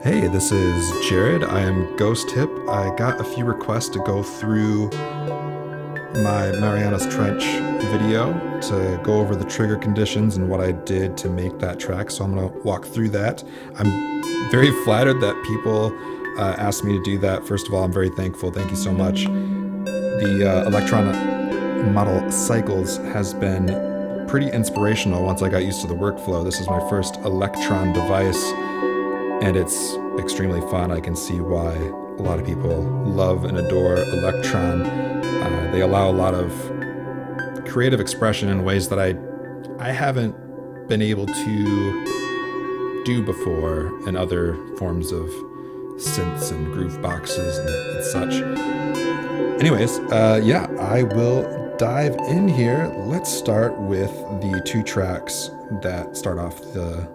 Hey, this is Jared. I am Ghost Hip. I got a few requests to go through my Mariana's Trench video to go over the trigger conditions and what I did to make that track, so I'm going to walk through that. I'm very flattered that people asked me to do that. First of all, I'm very thankful. Thank you so much. The Elektron model Cycles has been pretty inspirational once I got used to the workflow. This is my first Elektron device, and it's extremely fun. I can see why a lot of people love and adore Elektron. They allow a lot of creative expression in ways that I haven't been able to do before in other forms of synths and groove boxes and such. Anyways, yeah, I will dive in here. Let's start with the two tracks that start off the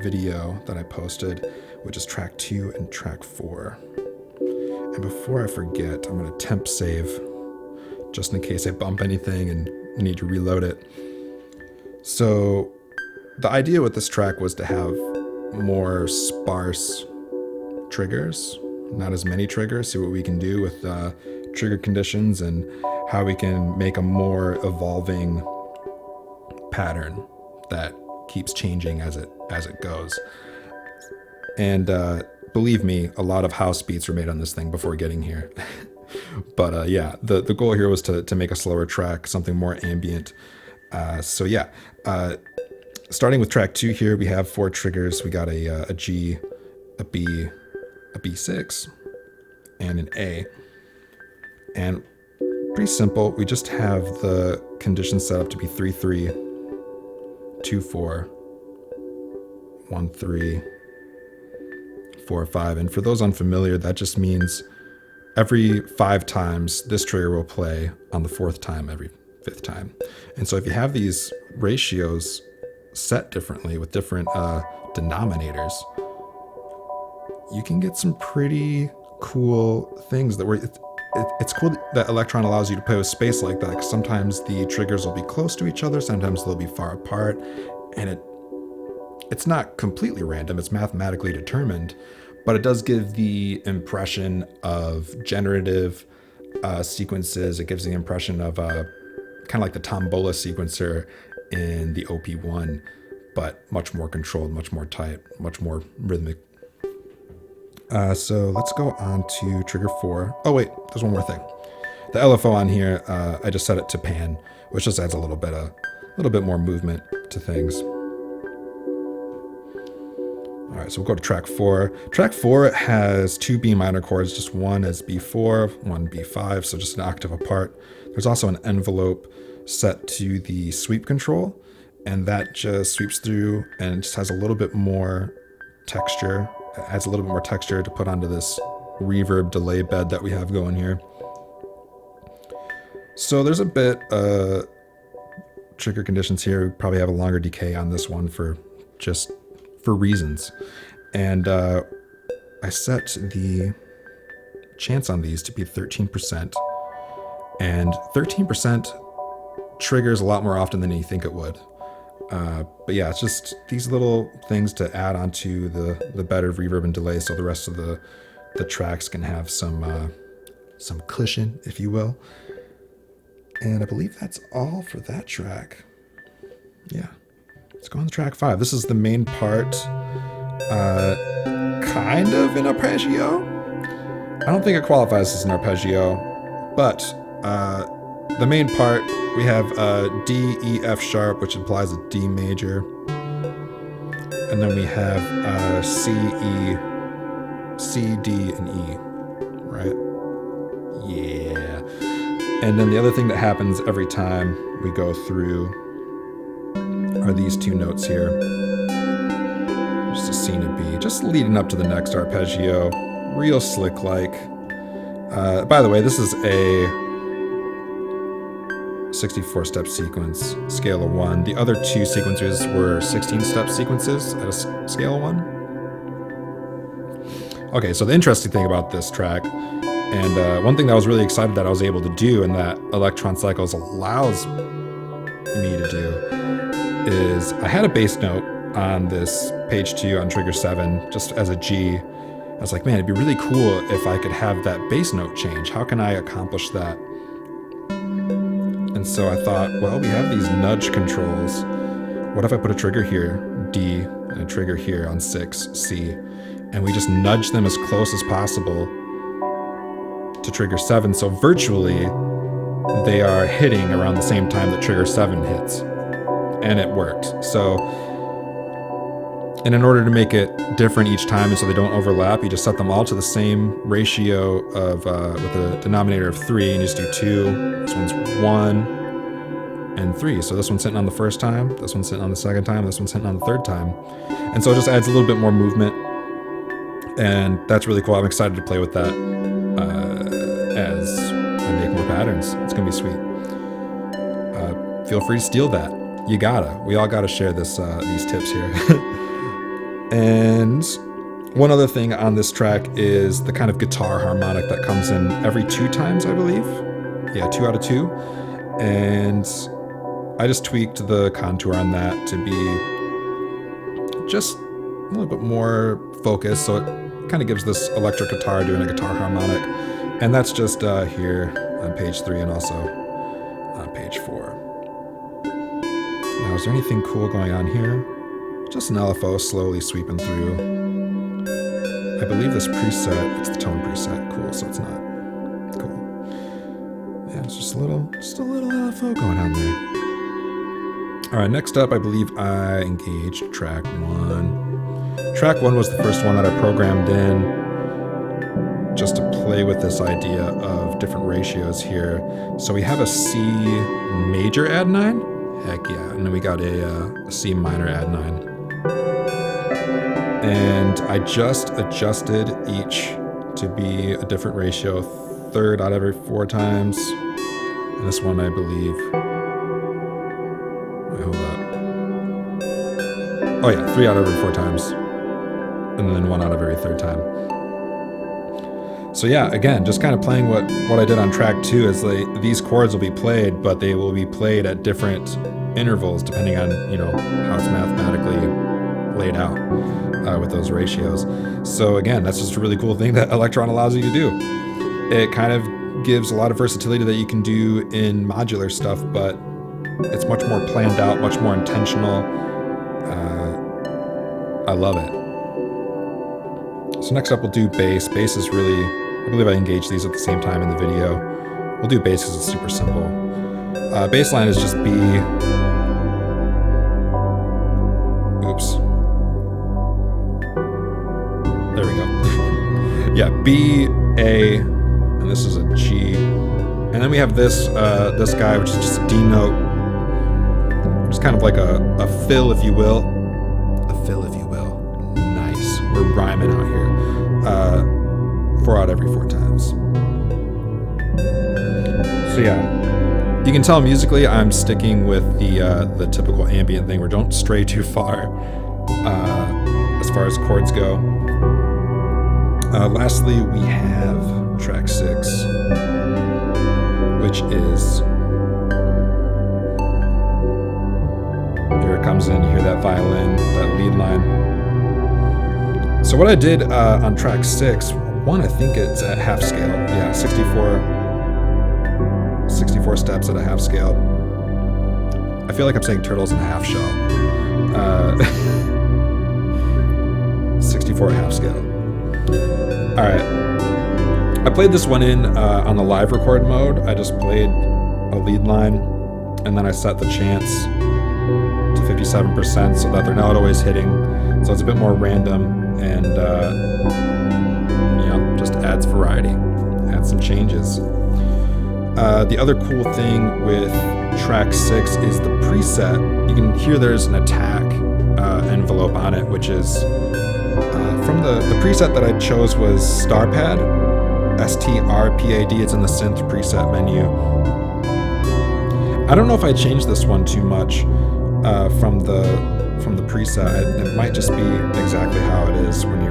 video that I posted, which is track 2 and track 4. And before I forget, I'm going to temp save just in case I bump anything and need to reload it. So the idea with this track was to have more sparse triggers, not as many triggers, see what we can do with trigger conditions and how we can make a more evolving pattern that keeps changing as it goes. And believe me, a lot of house beats were made on this thing before getting here. But yeah, the goal here was to make a slower track, something more ambient. So yeah, starting with track 2 here, we have 4 triggers. We got a G, a B, a B6, and an A. And pretty simple. We just have the conditions set up to be 3-3, 2-4, 1-3, 4-5. And for those unfamiliar, that just means every 5 times this trigger will play on the 4th time every 5th time. And so if you have these ratios set differently with different denominators, you can get some pretty cool things that it's cool that Elektron allows you to play with space like that, because sometimes the triggers will be close to each other, sometimes they'll be far apart, and it's not completely random, it's mathematically determined, but it does give the impression of generative sequences. It gives the impression of kind of like the tombola sequencer in the OP1, but much more controlled, much more tight, much more rhythmic. So let's go on to trigger 4. Oh wait, there's one more thing. The LFO on here, I just set it to pan, which just adds a little bit more movement to things. All right, so we'll go to track 4. Track 4 has 2 B minor chords, just one as B4, one B5, so just an octave apart. There's also an envelope set to the sweep control, and that just sweeps through and just has a little bit more texture. It adds a little bit more texture to put onto this reverb delay bed that we have going here. So there's a bit trigger conditions here. We probably have a longer decay on this one for reasons. And I set the chance on these to be 13%. And 13% triggers a lot more often than you think it would. But yeah, it's just these little things to add onto the bed of reverb and delay, so the rest of the tracks can have some cushion, if you will. And I believe that's all for that track. Yeah, let's go on to track 5. This is the main part, kind of an arpeggio. I don't think it qualifies as an arpeggio, but the main part, we have D, E, F sharp, which implies a D major. And then we have C, E, C, D, and E, right? Yeah. And then the other thing that happens every time we go through are these 2 notes here. Just a C and a B, just leading up to the next arpeggio. Real slick-like. By the way, this is a 64-step sequence, scale of 1. The other 2 sequences were 16-step sequences at a scale of 1. Okay, so the interesting thing about this track And one thing that I was really excited that I was able to do, and that Elektron Cycles allows me to do, is I had a bass note on this page 2 on trigger 7, just as a G. I was like, man, it'd be really cool if I could have that bass note change. How can I accomplish that? And so I thought, well, we have these nudge controls. What if I put a trigger here, D, and a trigger here on 6, C, and we just nudge them as close as possible to trigger 7, so virtually they are hitting around the same time that trigger 7 hits. And it worked. So, and in order to make it different each time and so they don't overlap, you just set them all to the same ratio of with a denominator of 3, and you just do 2. This one's 1 and 3. So this one's hitting on the first time, this one's hitting on the second time, this one's hitting on the third time. And so it just adds a little bit more movement, and that's really cool. I'm excited to play with that as I make more patterns. It's gonna be sweet. Feel free to steal that. You gotta. We all gotta share this these tips here. And one other thing on this track is the kind of guitar harmonic that comes in every 2 times, I believe. Yeah, 2 out of 2. And I just tweaked the contour on that to be just a little bit more focused, so it kind of gives this electric guitar doing a guitar harmonic. And that's just here on page 3 and also on page 4. Now, is there anything cool going on here? Just an LFO slowly sweeping through. I believe this preset, it's the tone preset. Cool, so it's not cool. Yeah, it's just a little LFO going on there. All right, next up, I believe I engaged track 1. Track 1 was the first one that I programmed in just to play with this idea of different ratios here. So we have a C major add 9. Heck yeah, and then we got a C minor add 9. And I just adjusted each to be a different ratio, 3rd out of every 4 times. And this one, I believe, wait, hold up. Oh yeah, 3 out of every 4 times. And then 1 out of every 3rd time. So yeah, again, just kind of playing what I did on track 2 is these chords will be played, but they will be played at different intervals depending on, you know, how it's mathematically laid out with those ratios. So again, that's just a really cool thing that Elektron allows you to do. It kind of gives a lot of versatility that you can do in modular stuff, but it's much more planned out, much more intentional. I love it. So next up we'll do bass. Bass is really, I believe I engaged these at the same time in the video. We'll do bass because it's super simple. Bass line is just B. Oops. There we go. Yeah, B, A, and this is a G. And then we have this this guy, which is just a D note. Just kind of like a fill, if you will. A fill, if you will. Nice. We're rhyming out here. 4 out every 4 times. So yeah, you can tell musically I'm sticking with the typical ambient thing where don't stray too far as chords go. Lastly, we have track 6, which is, here it comes in, you hear that violin, that lead line. So what I did on track 6, I think it's at half scale. Yeah, 64 steps at a half scale. I feel like I'm saying turtles in a half shell. 64 at half scale. All right. I played this one in on the live record mode. I just played a lead line, and then I set the chants to 57% so that they're not always hitting. So it's a bit more random, and just adds variety, adds some changes. The other cool thing with track 6 is the preset. You can hear there's an attack envelope on it, which is from the preset that I chose was Starpad, STRPAD. It's in the synth preset menu. I don't know if I changed this one too much from the preset. It might just be exactly how it is when you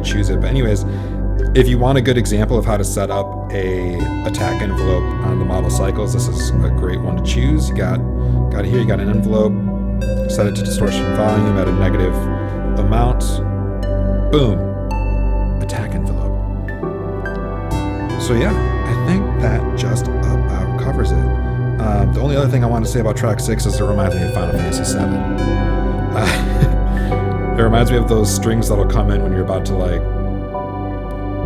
choose it. But anyways, If you want a good example of how to set up a attack envelope on the model cycles, this is a great one to choose. You got here, you got an envelope, set it to distortion volume at a negative amount. Boom, attack envelope. So yeah, I think that just about covers it. The only other thing I want to say about track 6 is it reminds me of Final Fantasy VII. It reminds me of those strings that'll come in when you're about to like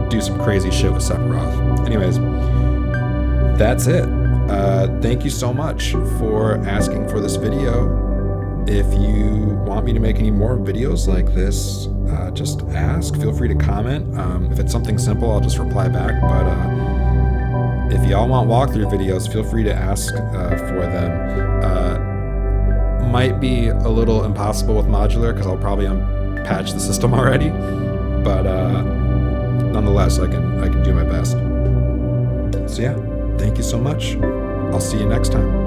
do some crazy shit with Sephiroth. Anyways, that's it. Thank you so much for asking for this video. If you want me to make any more videos like this, just ask. Feel free to comment. If it's something simple, I'll just reply back. But if y'all want walkthrough videos, feel free to ask for them. Might be a little impossible with modular because I'll probably unpatch the system already. But nonetheless, I can do my best. So yeah, thank you so much. I'll see you next time.